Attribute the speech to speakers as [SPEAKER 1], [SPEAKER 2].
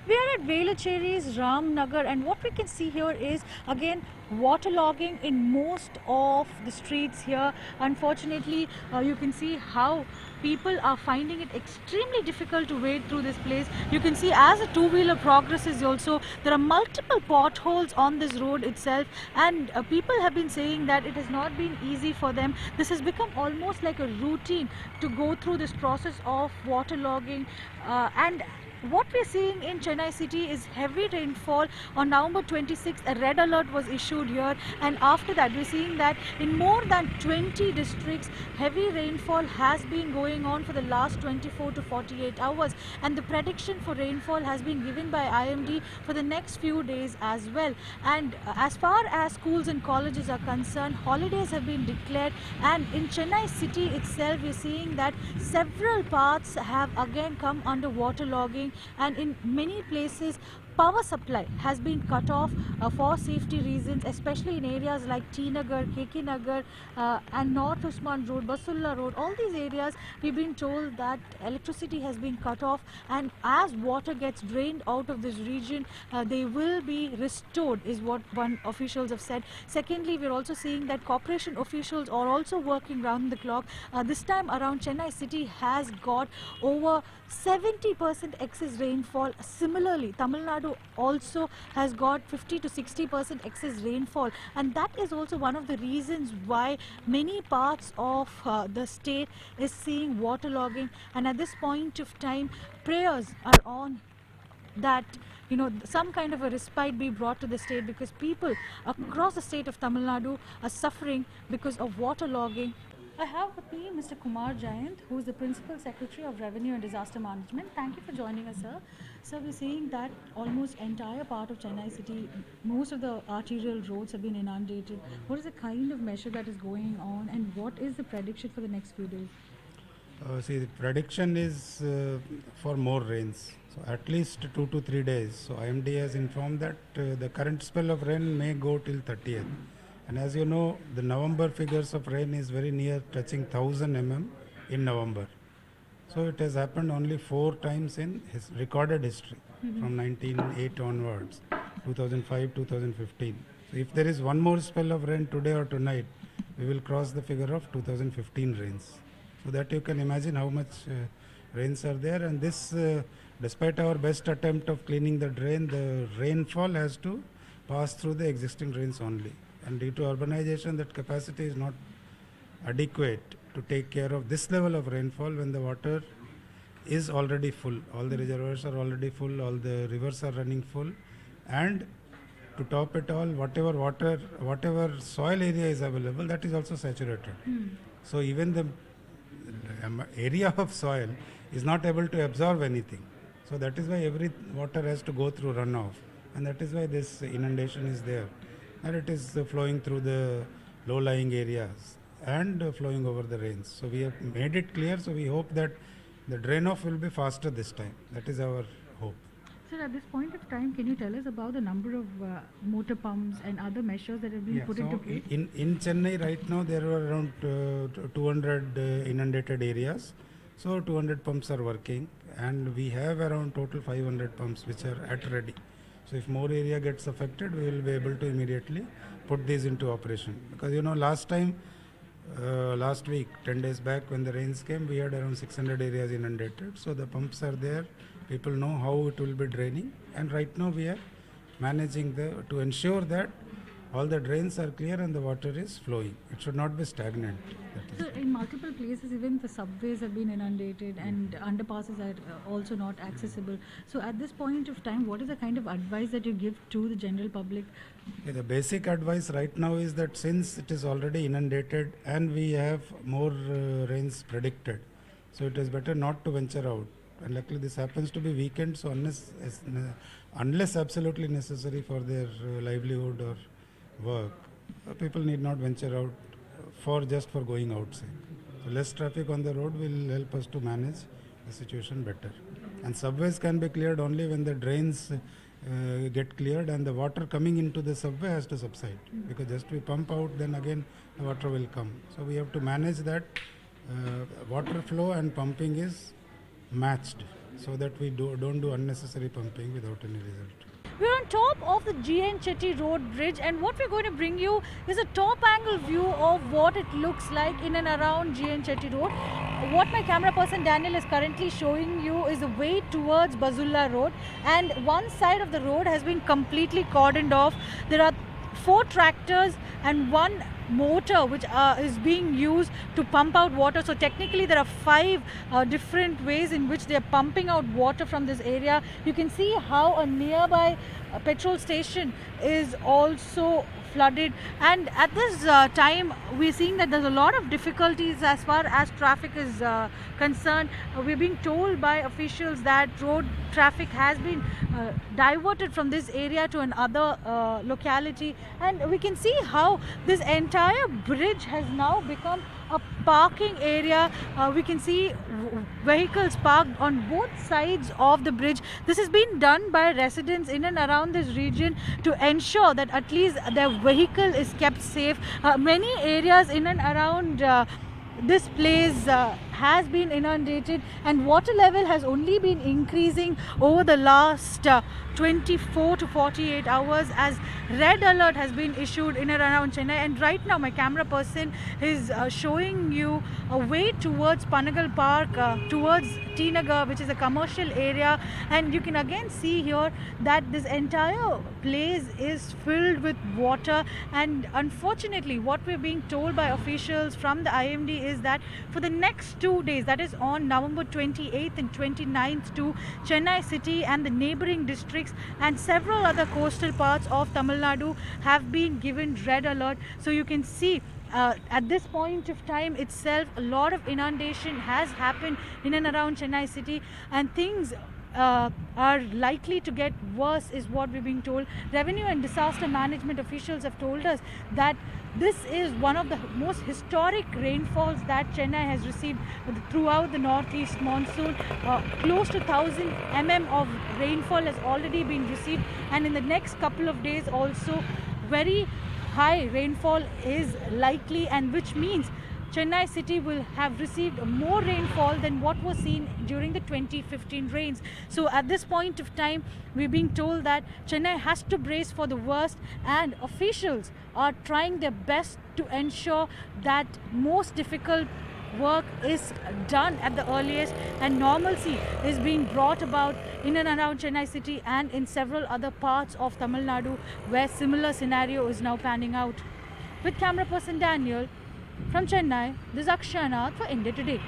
[SPEAKER 1] We are at Velachery's Ramnagar, and what we can see here is again waterlogging in most of the streets here. Unfortunately, you can see how people are finding it extremely difficult to wade through this place. You can see as a two-wheeler progresses also, there are multiple potholes on this road itself, and people have been saying that it has not been easy for them. This has become almost like a routine to go through this process of waterlogging, and what we're seeing in Chennai city is heavy rainfall. On November 26th, a red alert was issued here, and after that we're seeing that in more than 20 districts heavy rainfall has been going on for the last 24 to 48 hours, and the prediction for rainfall has been given by IMD for the next few days as well. And as far as schools and colleges are concerned, holidays have been declared, and in Chennai city itself we're seeing that several paths have again come under waterlogging, and in many places power supply has been cut off for safety reasons, especially in areas like T Nagar, KK Nagar, and North Usman Road, Basulla Road. All these areas we've been told that electricity has been cut off, and as water gets drained out of this region, they will be restored, is what one officials have said. Secondly, we're also seeing that corporation officials are also working round the clock. This time around, Chennai city has got over 70% excess rainfall. Similarly, Tamil Nadu also has got 50 to 60% excess rainfall, and that is also one of the reasons why many parts of the state is seeing waterlogging. And at this point of time, prayers are on that some kind of a respite be brought to the state, because people across the state of Tamil Nadu are suffering because of waterlogging. I have with me Mr. Kumar Jayant, who is the Principal Secretary of Revenue and Disaster Management. Thank you for joining us, sir. So we're seeing that almost entire part of Chennai city, most of the arterial roads have been inundated. What is the kind of measure that is going on, and what is the prediction for the next few days?
[SPEAKER 2] See, the prediction is for more rains. So at least 2 to 3 days. So IMD has informed that the current spell of rain may go till 30th. And as you know, the November figures of rain is very near touching 1000 mm in November. So it has happened only 4 times in recorded history from 1908 onwards, 2005, 2015. So if there is one more spell of rain today or tonight, we will cross the figure of 2015 rains. So that you can imagine how much rains are there, and this, despite our best attempt of cleaning the drain, the rainfall has to pass through the existing drains only. And due to urbanization, that capacity is not adequate to take care of this level of rainfall when the water is already full. All the reservoirs are already full, all the rivers are running full, and to top it all, whatever soil area is available, that is also saturated. So even the area of soil is not able to absorb anything. So that is why every water has to go through runoff, and that is why this inundation is there. And it is flowing through the low-lying areas and flowing over the rains. So we have made it clear, so we hope that the drain-off will be faster this time. That is our hope.
[SPEAKER 1] Sir, at this point of time, can you tell us about the number of motor pumps and other measures that have been put into place?
[SPEAKER 2] In Chennai right now there are around 200 inundated areas. So 200 pumps are working, and we have around total 500 pumps which are at ready. So if more area gets affected, we will be able to immediately put these into operation. Because last time, last week, 10 days back when the rains came, we had around 600 areas inundated. So the pumps are there. People know how it will be draining, and right now we are managing to ensure that all the drains are clear and the water is flowing. It should not be stagnant.
[SPEAKER 1] So in multiple places, even the subways have been inundated, and underpasses are also not accessible. So at this point of time, what is the kind of advice that you give to the general public?
[SPEAKER 2] The basic advice right now is that since it is already inundated and we have more rains predicted, so it is better not to venture out. And luckily this happens to be weekend, so unless absolutely necessary for their livelihood or work, people need not venture out just for going outside. So less traffic on the road will help us to manage the situation better. And subways can be cleared only when the drains get cleared, and the water coming into the subway has to subside, because just we pump out, then again the water will come. So we have to manage that water flow and pumping is matched. so that we don't do unnecessary pumping without any result.
[SPEAKER 1] We're on top of the GN Chetty Road Bridge, and what we're going to bring you is a top angle view of what it looks like in and around GN Chetty Road. What my camera person Daniel is currently showing you is the way towards Bazulla Road, and one side of the road has been completely cordoned off. There are 4 tractors and 1 motor which is being used to pump out water. So technically there are 5 different ways in which they are pumping out water from this area. You can see how a nearby petrol station is also flooded, and at this time we're seeing that there's a lot of difficulties as far as traffic is concerned. We're being told by officials that road traffic has been diverted from this area to another locality, and we can see how this entire bridge has now become a parking area. We can see vehicles parked on both sides of the bridge. This has been done by residents in and around this region to ensure that at least their vehicle is kept safe. Many areas in and around this place has been inundated, and water level has only been increasing over the last 24 to 48 hours as red alert has been issued in and around Chennai. And right now my camera person is showing you a way towards Panagal Park, towards T Nagar, which is a commercial area, and you can again see here that this entire place is filled with water. And unfortunately what we're being told by officials from the IMD is that for the next 2 days, that is on November 28th and 29th, to Chennai city and the neighboring districts and several other coastal parts of Tamil Nadu have been given red alert. So you can see at this point of time itself a lot of inundation has happened in and around Chennai city, and things are likely to get worse is what we're being told. Revenue and disaster management officials have told us that this is one of the most historic rainfalls that Chennai has received throughout the northeast monsoon. Close to 1000 mm of rainfall has already been received, and in the next couple of days also very high rainfall is likely, and which means Chennai city will have received more rainfall than what was seen during the 2015 rains. So at this point of time, we're being told that Chennai has to brace for the worst, and officials are trying their best to ensure that most difficult work is done at the earliest, and normalcy is being brought about in and around Chennai city and in several other parts of Tamil Nadu where similar scenario is now panning out. With camera person Daniel from Chennai, this is Akshanath for India Today.